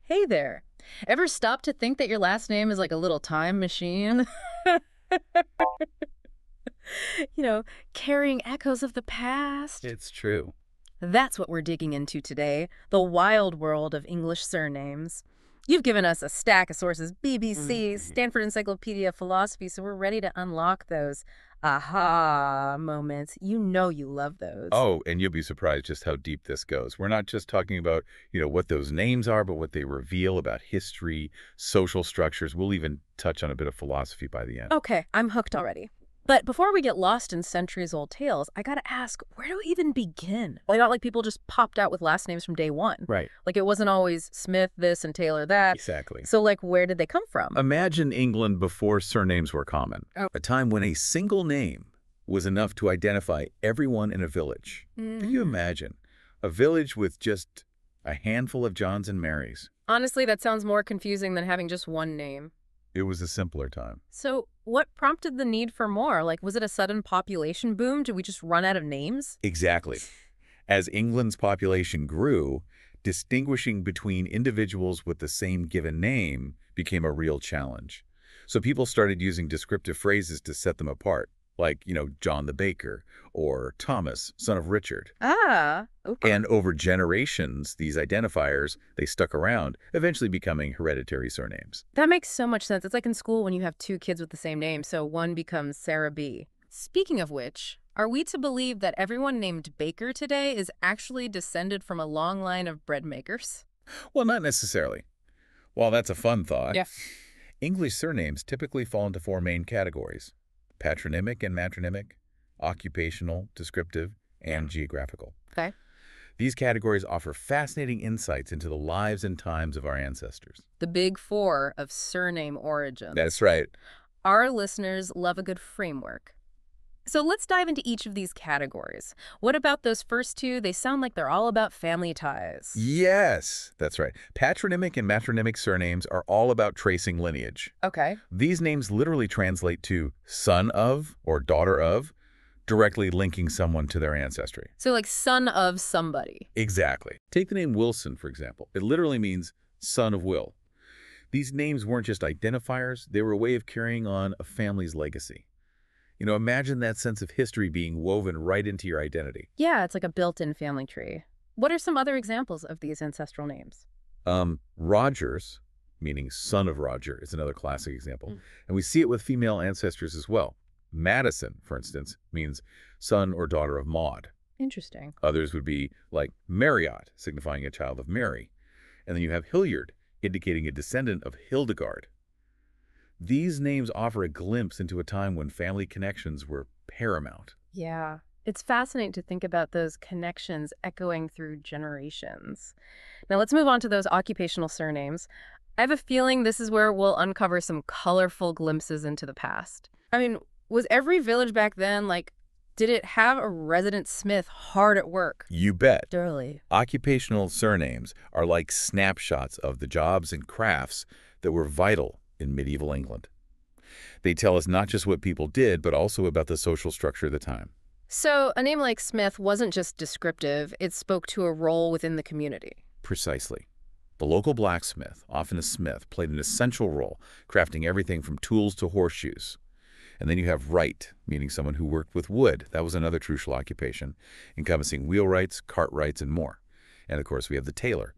Hey there. Ever stop to think that your last name is like a little time machine? You know, carrying echoes of the past? It's true. That's what we're digging into today, the wild world of English surnames. You've given us a stack of sources, BBC, Stanford Encyclopedia of Philosophy, so we're ready to unlock those aha moments. You know you love those. Oh, and you'll be surprised just how deep this goes. We're not just talking about, what those names are, but what they reveal about history, social structures. We'll even touch on a bit of philosophy by the end. Okay, I'm hooked already. But before we get lost in centuries-old tales, I gotta ask, where do we even begin? Like, not like people just popped out with last names from day one. Right. Like, it wasn't always Smith this and Taylor that. Exactly. So, like, where did they come from? Imagine England before surnames were common. Oh. A time when a single name was enough to identify everyone in a village. Can you imagine? A village with just a handful of Johns and Marys. Honestly, that sounds more confusing than having just one name. It was a simpler time. So, what prompted the need for more? Like, was it a sudden population boom? Did we just run out of names? Exactly. As England's population grew, distinguishing between individuals with the same given name became a real challenge. So people started using descriptive phrases to set them apart, like, John the baker or Thomas, son of Richard. Ah, okay. And over generations, these identifiers, they stuck around, eventually becoming hereditary surnames. That makes so much sense. It's like in school when you have two kids with the same name, so one becomes Sarah B. Speaking of which, are we to believe that everyone named Baker today is actually descended from a long line of bread makers? Well, not necessarily. While that's a fun thought, Yeah. English surnames typically fall into four main categories: patronymic and matronymic, occupational, descriptive, and geographical. Okay. These categories offer fascinating insights into the lives and times of our ancestors. The big four of surname origins. That's right. Our listeners love a good framework. So let's dive into each of these categories. What about those first two? They sound like they're all about family ties. Yes, that's right. Patronymic and matronymic surnames are all about tracing lineage. Okay. These names literally translate to son of or daughter of, directly linking someone to their ancestry. So like son of somebody. Exactly. Take the name Wilson, for example. It literally means son of Will. These names weren't just identifiers, they were a way of carrying on a family's legacy. Imagine that sense of history being woven right into your identity. Yeah, it's like a built-in family tree. What are some other examples of these ancestral names? Rogers, meaning son of Roger, is another classic example. And we see it with female ancestors as well. Madison, for instance, means son or daughter of Maud. Interesting. Others would be like Marriott, signifying a child of Mary. And then you have Hilliard, indicating a descendant of Hildegard. These names offer a glimpse into a time when family connections were paramount. Yeah. It's fascinating to think about those connections echoing through generations. Now let's move on to those occupational surnames. I have a feeling this is where we'll uncover some colorful glimpses into the past. I mean, was every village back then, did it have a resident smith hard at work? You bet. Surely. Occupational surnames are like snapshots of the jobs and crafts that were vital in medieval England. They tell us not just what people did, but also about the social structure of the time. So a name like Smith wasn't just descriptive, it spoke to a role within the community. Precisely. The local blacksmith, often a smith, played an essential role, crafting everything from tools to horseshoes. And then you have wright, meaning someone who worked with wood. That was another crucial occupation, encompassing wheelwrights, cartwrights, and more. And of course, we have the tailor,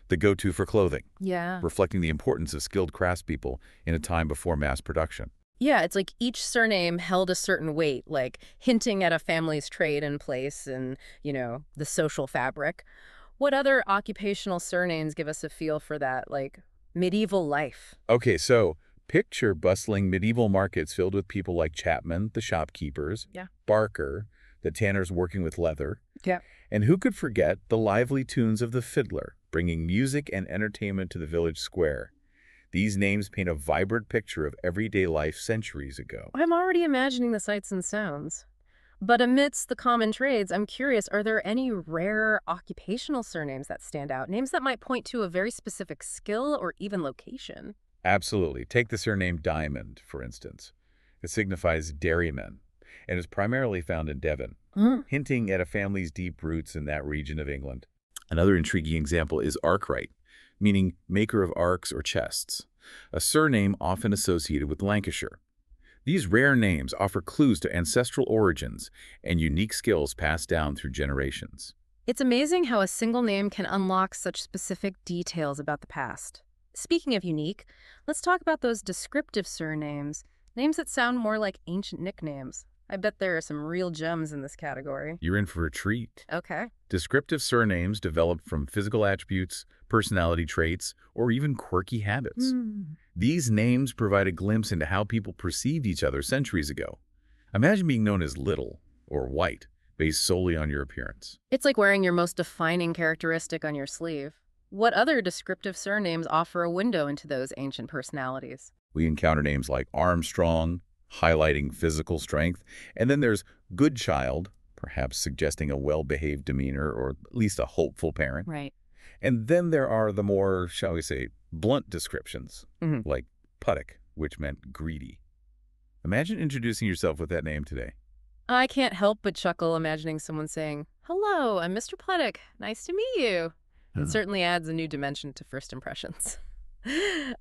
the go-to for clothing. Yeah. Reflecting the importance of skilled craftspeople in a time before mass production. Yeah, it's like each surname held a certain weight, like hinting at a family's trade and place and, the social fabric. What other occupational surnames give us a feel for that, like medieval life? Okay, so picture bustling medieval markets filled with people like Chapman, the shopkeepers, Yeah. Barker, the tanners working with leather. Yeah. And who could forget the lively tunes of the fiddler, bringing music and entertainment to the village square. These names paint a vibrant picture of everyday life centuries ago. I'm already imagining the sights and sounds. But amidst the common trades, I'm curious, are there any rare occupational surnames that stand out? Names that might point to a very specific skill or even location? Absolutely. Take the surname Diamond, for instance. It signifies dairyman and is primarily found in Devon, hinting at a family's deep roots in that region of England. Another intriguing example is Arkwright, meaning maker of arks or chests, a surname often associated with Lancashire. These rare names offer clues to ancestral origins and unique skills passed down through generations. It's amazing how a single name can unlock such specific details about the past. Speaking of unique, let's talk about those descriptive surnames, names that sound more like ancient nicknames. I bet there are some real gems in this category. You're in for a treat. Okay. Descriptive surnames develop from physical attributes, personality traits, or even quirky habits. These names provide a glimpse into how people perceived each other centuries ago. Imagine being known as Little or White, based solely on your appearance. It's like wearing your most defining characteristic on your sleeve. What other descriptive surnames offer a window into those ancient personalities? We encounter names like Armstrong, highlighting physical strength, and then there's Good Child, perhaps suggesting a well-behaved demeanor or at least a hopeful parent. Right. And then there are the more, shall we say, blunt descriptions, like Puttock, which meant greedy. Imagine introducing yourself with that name today. I can't help but chuckle imagining someone saying, "Hello, I'm Mr. Puttock. Nice to meet you." It certainly adds a new dimension to first impressions.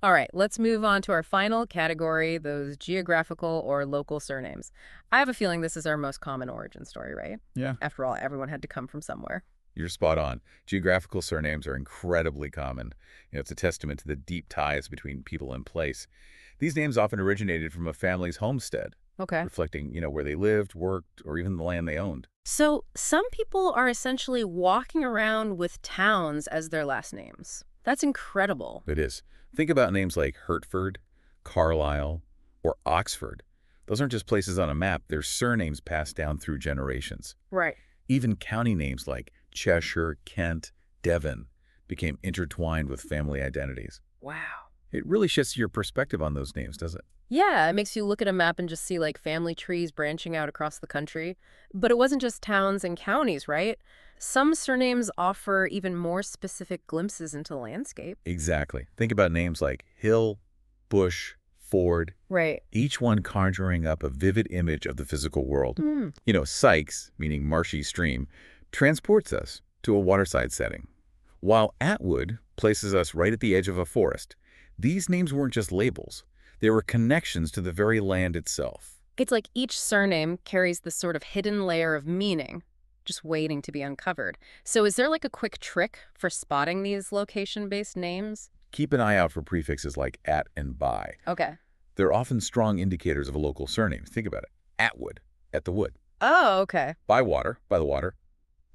All right, let's move on to our final category, those geographical or local surnames. I have a feeling this is our most common origin story, right? Yeah. After all, everyone had to come from somewhere. You're spot on. Geographical surnames are incredibly common. It's a testament to the deep ties between people and place. These names often originated from a family's homestead, Okay. reflecting, where they lived, worked, or even the land they owned. So some people are essentially walking around with towns as their last names. That's incredible. It is. Think about names like Hertford, Carlisle, or Oxford. Those aren't just places on a map, they're surnames passed down through generations. Right. Even county names like Cheshire, Kent, Devon became intertwined with family identities. Wow. It really shifts your perspective on those names, doesn't it? Yeah, it makes you look at a map and just see like family trees branching out across the country. But it wasn't just towns and counties, right? Some surnames offer even more specific glimpses into the landscape. Exactly. Think about names like Hill, Bush, Ford, Right. each one conjuring up a vivid image of the physical world. Hmm. Sykes, meaning marshy stream, transports us to a waterside setting, while Atwood places us right at the edge of a forest. These names weren't just labels. They were connections to the very land itself. It's like each surname carries this sort of hidden layer of meaning, just waiting to be uncovered. So is there like a quick trick for spotting these location-based names? Keep an eye out for prefixes like at and by. Okay. They're often strong indicators of a local surname. Think about it. Atwood, at the wood. Oh, okay. Bywater, by the water.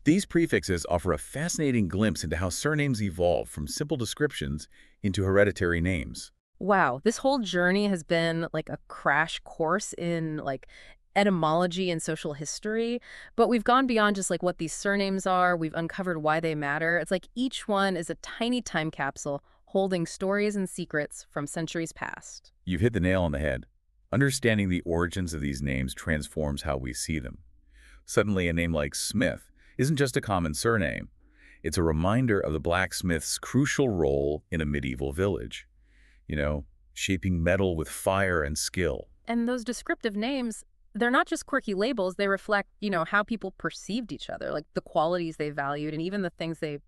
These prefixes offer a fascinating glimpse into how surnames evolve from simple descriptions into hereditary names. Wow, this whole journey has been like a crash course in like etymology and social history, but we've gone beyond just like what these surnames are. We've uncovered why they matter. It's like each one is a tiny time capsule holding stories and secrets from centuries past. You've hit the nail on the head. Understanding the origins of these names transforms how we see them. Suddenly, a name like Smith isn't just a common surname. It's a reminder of the blacksmith's crucial role in a medieval village. Shaping metal with fire and skill. And those descriptive names, they're not just quirky labels. They reflect, how people perceived each other, like the qualities they valued and even the things they,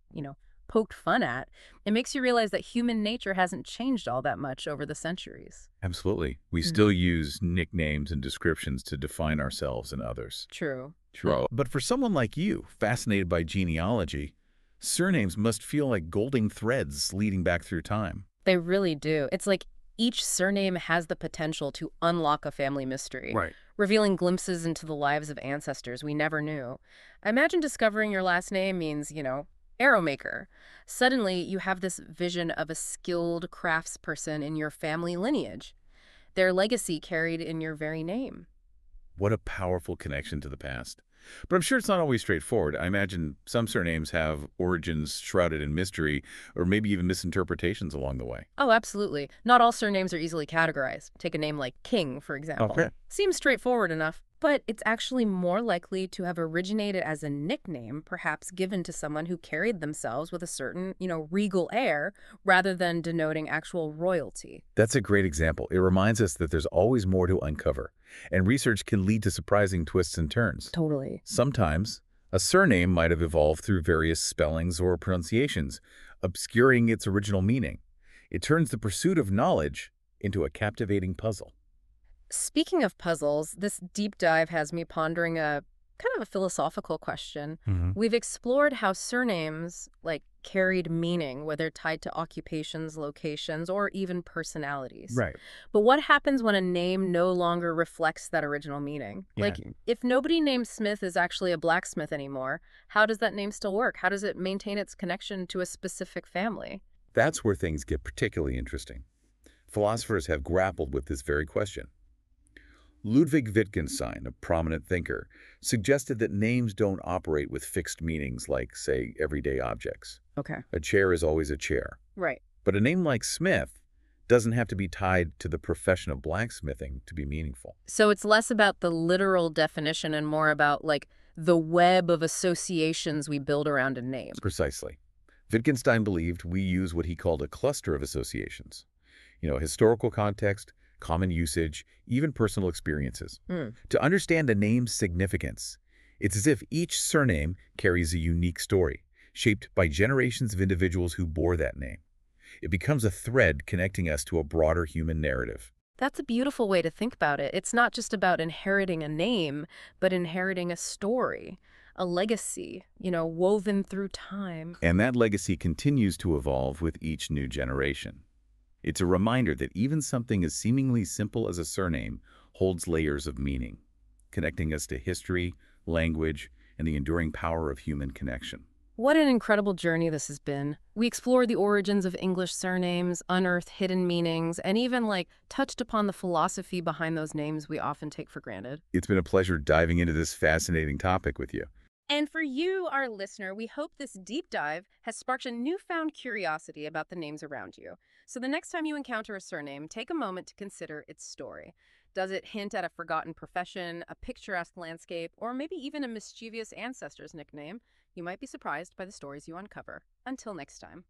poked fun at. It makes you realize that human nature hasn't changed all that much over the centuries. Absolutely. We still use nicknames and descriptions to define ourselves and others. True. True. But for someone like you, fascinated by genealogy, surnames must feel like golden threads leading back through time. They really do. It's like each surname has the potential to unlock a family mystery, Right. revealing glimpses into the lives of ancestors we never knew. Imagine discovering your last name means, arrow maker. Suddenly, you have this vision of a skilled craftsperson in your family lineage, their legacy carried in your very name. What a powerful connection to the past. But I'm sure it's not always straightforward. I imagine some surnames have origins shrouded in mystery or maybe even misinterpretations along the way. Oh, absolutely. Not all surnames are easily categorized. Take a name like King, for example. Okay. Seems straightforward enough, but it's actually more likely to have originated as a nickname, perhaps given to someone who carried themselves with a certain, regal air, rather than denoting actual royalty. That's a great example. It reminds us that there's always more to uncover, and research can lead to surprising twists and turns. Totally. Sometimes, a surname might have evolved through various spellings or pronunciations. obscuring its original meaning. It turns the pursuit of knowledge into a captivating puzzle. Speaking of puzzles, this deep dive has me pondering a kind of a philosophical question. Hmm. We've explored how surnames, like, carried meaning, whether tied to occupations, locations, or even personalities. Right. But what happens when a name no longer reflects that original meaning? Yeah. Like, if nobody named Smith is actually a blacksmith anymore, how does that name still work? How does it maintain its connection to a specific family? That's where things get particularly interesting. Philosophers have grappled with this very question. Ludwig Wittgenstein, a prominent thinker, suggested that names don't operate with fixed meanings like, say, everyday objects. Okay. A chair is always a chair. Right. But a name like Smith doesn't have to be tied to the profession of blacksmithing to be meaningful. So it's less about the literal definition and more about, like, the web of associations we build around a name. Precisely. Wittgenstein believed we use what he called a cluster of associations. Historical context, common usage, even personal experiences. Hmm. To understand a name's significance, it's as if each surname carries a unique story, shaped by generations of individuals who bore that name. It becomes a thread connecting us to a broader human narrative. That's a beautiful way to think about it. It's not just about inheriting a name, but inheriting a story, a legacy, woven through time. And that legacy continues to evolve with each new generation. It's a reminder that even something as seemingly simple as a surname holds layers of meaning, connecting us to history, language, and the enduring power of human connection. What an incredible journey this has been. We explored the origins of English surnames, unearthed hidden meanings, and even, touched upon the philosophy behind those names we often take for granted. It's been a pleasure diving into this fascinating topic with you. And for you, our listener, we hope this deep dive has sparked a newfound curiosity about the names around you. So the next time you encounter a surname, take a moment to consider its story. Does it hint at a forgotten profession, a picturesque landscape, or maybe even a mischievous ancestor's nickname? You might be surprised by the stories you uncover. Until next time.